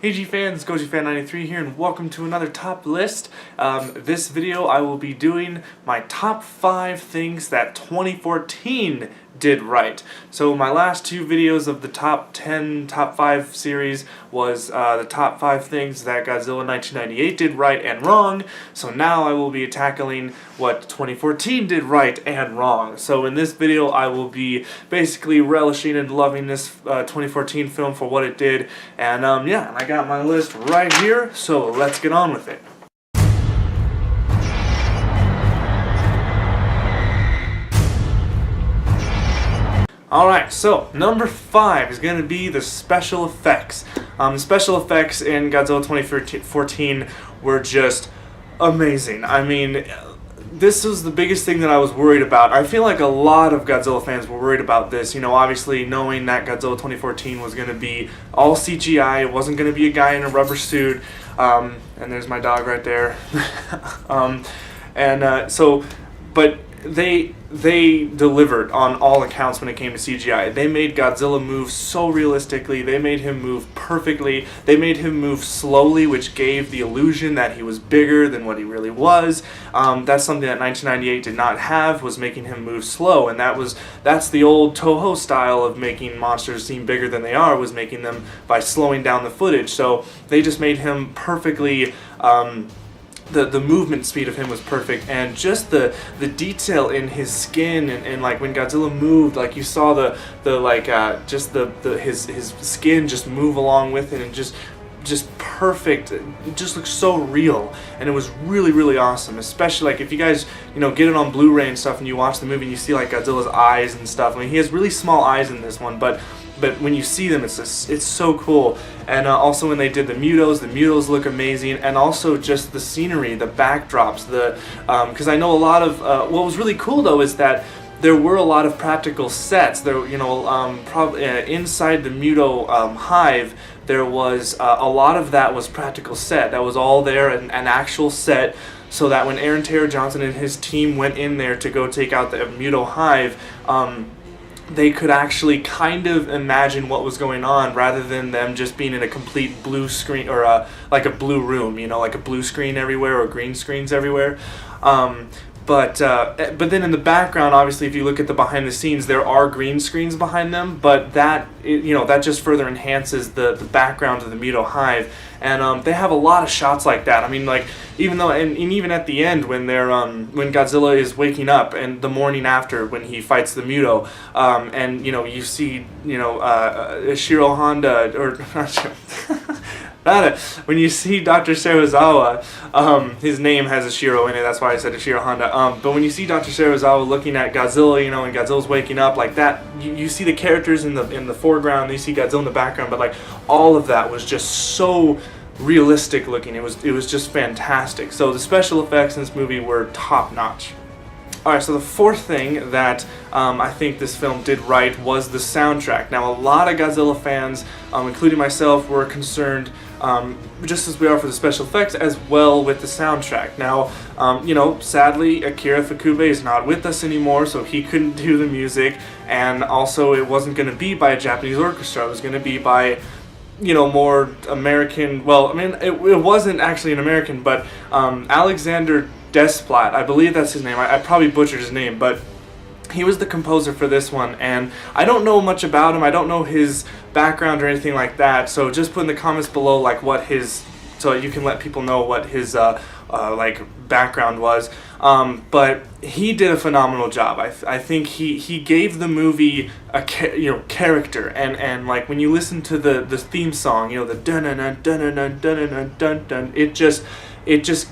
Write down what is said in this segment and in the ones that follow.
Hey G fans, GojiFan93 here, and welcome to another top list. This video I will be doing my top 5 things that 2014 did right. So my last two videos of the top 10, top 5 series was the top 5 things that Godzilla 1998 did right and wrong. So now I will be tackling what 2014 did right and wrong. So in this video I will be basically relishing and loving this 2014 film for what it did. And yeah, and I got my list right here, so let's get on with it. Alright, so number 5 is going to be the special effects. The special effects in Godzilla 2014 were just amazing. I mean, this was the biggest thing that I was worried about. I feel like a lot of Godzilla fans were worried about this, you know, obviously knowing that Godzilla 2014 was going to be all CGI, it wasn't going to be a guy in a rubber suit, and there's my dog right there. But they delivered on all accounts when it came to CGI. They made Godzilla move so realistically, they made him move perfectly, they made him move slowly, which gave the illusion that he was bigger than what he really was. That's something that 1998 did not have, was making him move slow, and that's the old Toho style of making monsters seem bigger than they are, was making them by slowing down the footage. So they just made him perfectly the movement speed of him was perfect, and just the detail in his skin and like when Godzilla moved, like you saw his skin just move along with it, and just perfect. It just looks so real, and it was really awesome. Especially like if you guys get it on Blu-ray and stuff, and you watch the movie and you see like Godzilla's eyes and stuff. I mean, he has really small eyes in this one, but when you see them, it's so cool. And also when they did the MUTOs look amazing, and also just the scenery, the backdrops, because I know a lot of what was really cool though is that there were a lot of practical sets. There, inside the MUTO hive, there was a lot of that was practical set. That was all there, an actual set, so that when Aaron Taylor Johnson and his team went in there to go take out the MUTO hive, they could actually kind of imagine what was going on, rather than them just being in a complete blue screen, or like a blue room, like a blue screen everywhere or green screens everywhere. But then in the background, obviously, if you look at the behind the scenes, there are green screens behind them, but that just further enhances the background of the MUTO hive, and they have a lot of shots like that. I mean, like even at the end when they're when Godzilla is waking up, and the morning after when he fights the MUTO, and you see Shiro Honda, or not when you see Dr. Serizawa, his name has a Shiro in it, that's why I said a Shiro Honda. But when you see Dr. Serizawa looking at Godzilla, and Godzilla's waking up like that, you see the characters in the foreground, and you see Godzilla in the background, but like all of that was just so realistic looking. It was just fantastic. So the special effects in this movie were top notch. Alright, so the fourth thing that I think this film did right was the soundtrack. Now, a lot of Godzilla fans, including myself, were concerned, just as we are for the special effects, as well with the soundtrack. Now, sadly, Akira Ifukube is not with us anymore, so he couldn't do the music, and also it wasn't going to be by a Japanese orchestra. It was going to be by more American. Well, I mean, it wasn't actually an American, but Alexander Desplat, I believe that's his name. I probably butchered his name, but he was the composer for this one, and I don't know much about him. I don't know his background or anything like that, so just put in the comments below like so you can let people know what his background was. But he did a phenomenal job. I think he gave the movie a character, and like when you listen to the theme song, the dun dun dun dun dun dun dun dun, it just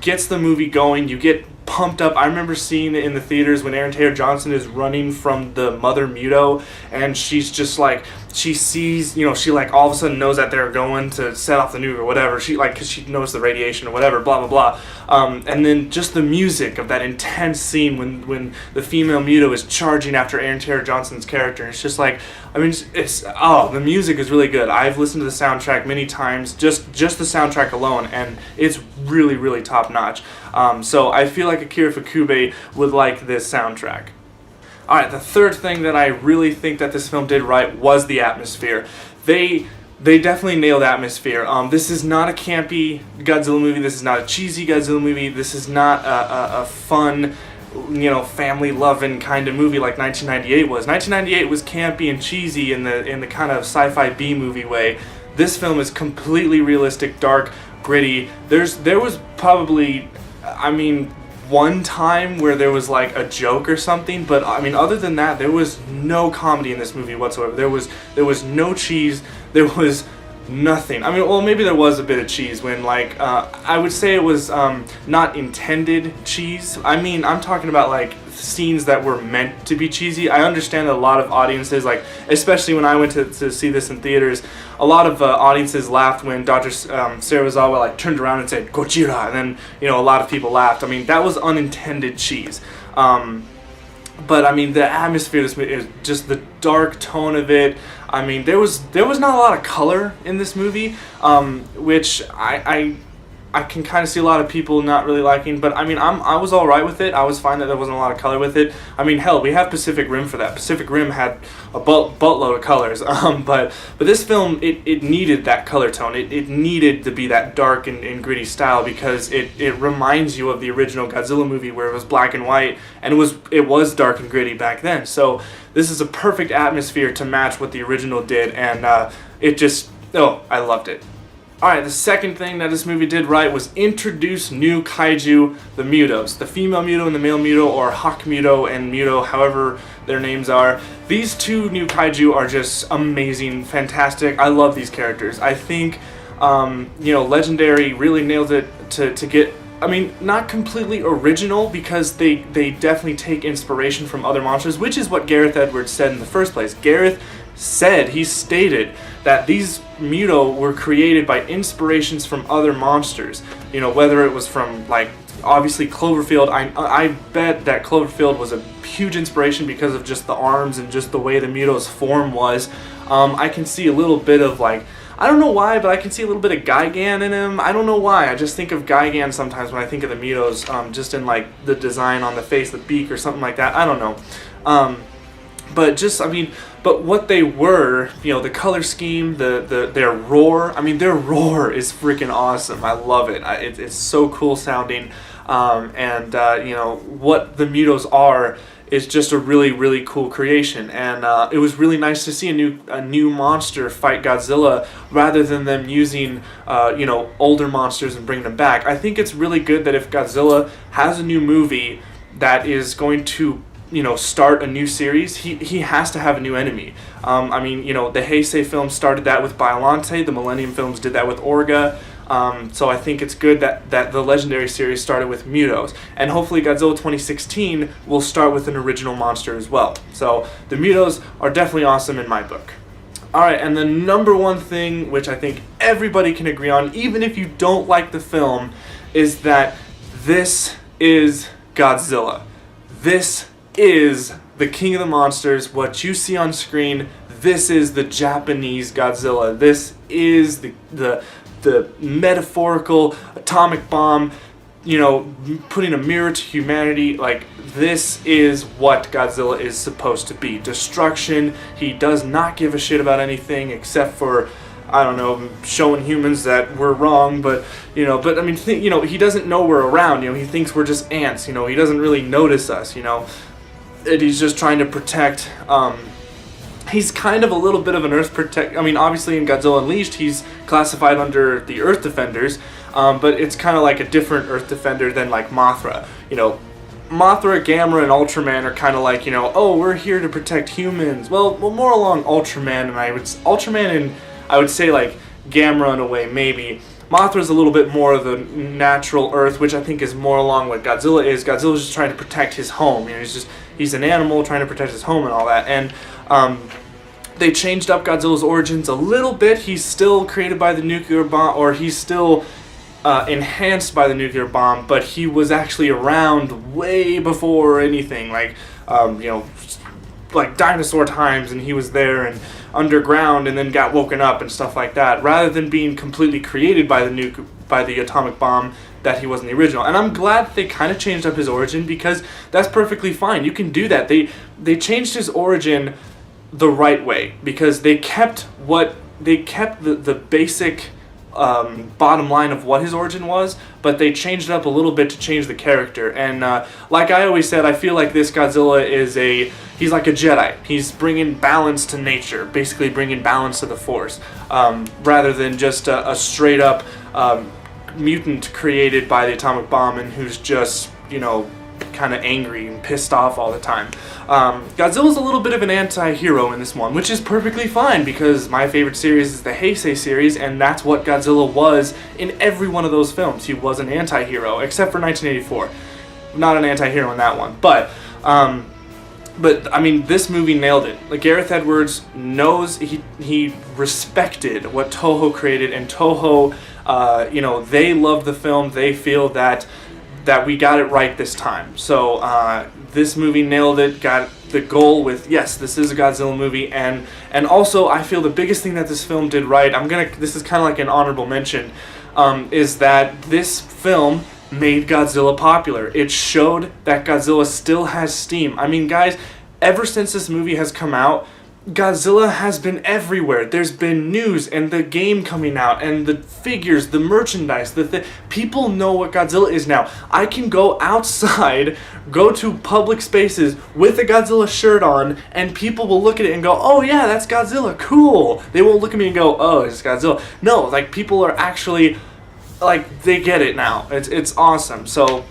gets the movie going. You get pumped up. I remember seeing it in the theaters when Aaron Taylor Johnson is running from the mother MUTO, and she's just like, she sees, she like all of a sudden knows that they're going to set off the nuke or whatever. She like, because she knows the radiation or whatever, blah blah blah. And then just the music of that intense scene when the female MUTO is charging after Aaron Taylor Johnson's character. It's just like, I mean, the music is really good. I've listened to the soundtrack many times, just the soundtrack alone, and it's really top notch. So I feel like Akira Ifukube would like this soundtrack. Alright, the third thing that I really think that this film did right was the atmosphere. They They definitely nailed atmosphere. This is not a campy Godzilla movie. This is not a cheesy Godzilla movie. This is not a fun, family-loving kind of movie like 1998 was. 1998 was campy and cheesy in the kind of sci-fi B-movie way. This film is completely realistic, dark, gritty. There was probably, one time where there was like a joke or something, but other than that, there was no comedy in this movie whatsoever. There was no cheese. There was nothing. Maybe there was a bit of cheese when, I would say it was not intended cheese. I'm talking about, like, scenes that were meant to be cheesy. I understand that a lot of audiences, like, especially when I went to see this in theaters, a lot of audiences laughed when Dr. Serizawa, like, turned around and said, "Gojira," and then, a lot of people laughed. That was unintended cheese. But the atmosphere of this movie is just the dark tone of it. There was not a lot of color in this movie, which I can kind of see a lot of people not really liking. But I was all right with it. I was fine that there wasn't a lot of color with it. Hell, we have Pacific Rim for that. Pacific Rim had a buttload of colors. But this film, it needed that color tone. It needed to be that dark and gritty style because it reminds you of the original Godzilla movie where it was black and white and it was dark and gritty back then. So this is a perfect atmosphere to match what the original did, and I loved it. Alright, the second thing that this movie did right was introduce new kaiju, the MUTOs. The female MUTO and the male MUTO, or Hawk MUTO and MUTO, however their names are. These two new kaiju are just amazing, fantastic. I love these characters. I think, Legendary really nailed it to get, not completely original because they definitely take inspiration from other monsters, which is what Gareth Edwards said in the first place. Gareth stated that these MUTO were created by inspirations from other monsters. Whether it was from, like, obviously Cloverfield. I bet that Cloverfield was a huge inspiration because of just the arms and just the way the MUTO's form was. I can see a little bit of, like, I don't know why, but I can see a little bit of Gigan in him. I don't know why. I just think of Gigan sometimes when I think of the MUTOs, just in, like, the design on the face, the beak, or something like that. I don't know. But what they were, the color scheme, their roar. Their roar is freaking awesome. I love it. It's so cool sounding. What the MUTOs are is just a really, really cool creation. And it was really nice to see a new monster fight Godzilla rather than them using, older monsters and bringing them back. I think it's really good that if Godzilla has a new movie that is going to start a new series, he has to have a new enemy. The Heisei films started that with Biollante, the Millennium films did that with Orga, so I think it's good that the Legendary series started with MUTOs, and hopefully Godzilla 2016 will start with an original monster as well. So the MUTOs are definitely awesome in my book. Alright, and the number one thing, which I think everybody can agree on, even if you don't like the film, is that this is Godzilla. This is the king of the monsters. What you see on screen, this is the Japanese Godzilla. This is the metaphorical atomic bomb, putting a mirror to humanity. Like, this is what Godzilla is supposed to be. Destruction. He does not give a shit about anything except for, showing humans that we're wrong, but he doesn't know we're around. He thinks we're just ants. He doesn't really notice us. And he's just trying to protect. He's kind of a little bit of an Earth protect. Obviously in Godzilla Unleashed, he's classified under the Earth Defenders, but it's kind of like a different Earth Defender than like Mothra. Mothra, Gamera, and Ultraman are kind of like, we're here to protect humans. Well, more along Ultraman, and I would say like Gamera in a way, maybe. Mothra's a little bit more of the natural Earth, which I think is more along what Godzilla is. Godzilla's just trying to protect his home. He's an animal trying to protect his home and all that. And they changed up Godzilla's origins a little bit. He's still created by the nuclear bomb, or he's still enhanced by the nuclear bomb, but he was actually around way before anything, like dinosaur times, and he was there and underground and then got woken up and stuff like that, rather than being completely created by the atomic bomb that he was in the original. And I'm glad that they kind of changed up his origin, because that's perfectly fine. You can do that. They changed his origin the right way, because they kept what kept the basic bottom line of what his origin was, but they changed it up a little bit to change the character. And like I always said, I feel like this Godzilla is he's like a Jedi. He's bringing balance to nature, basically bringing balance to the Force, rather than just a straight up mutant created by the atomic bomb and who's just, you know, kind of angry and pissed off all the time. Godzilla's a little bit of an anti-hero in this one, which is perfectly fine because my favorite series is the Heisei series, and that's what Godzilla was in every one of those films. He was an anti-hero, except for 1984. Not an anti-hero in that one, but I mean, this movie nailed it. Like, Gareth Edwards knows, he respected what Toho created, and Toho, you know, they love the film. They feel that we got it right this time. So this movie nailed it, got the goal with, yes, this is a Godzilla movie, and also I feel the biggest thing that this film did right, this is kind of like an honorable mention, is that this film made Godzilla popular. It showed that Godzilla still has steam. I mean, guys, ever since this movie has come out, Godzilla has been everywhere. There's been news and the game coming out and the figures, the merchandise, people know what Godzilla is now. I can go outside, go to public spaces with a Godzilla shirt on, and people will look at it and go, oh yeah, that's Godzilla, cool. They won't look at me and go, oh, it's Godzilla. No, like, people are actually, like, they get it now. It's awesome. So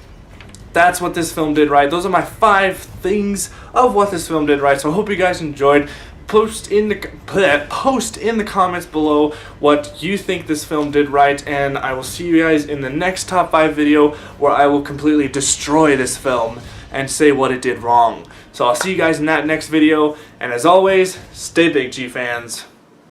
that's what this film did right. Those are my 5 things of what this film did right. So I hope you guys enjoyed. Post in the comments below what you think this film did right, and I will see you guys in the next top 5 video where I will completely destroy this film and say what it did wrong. So I'll see you guys in that next video, and as always, stay big, G fans.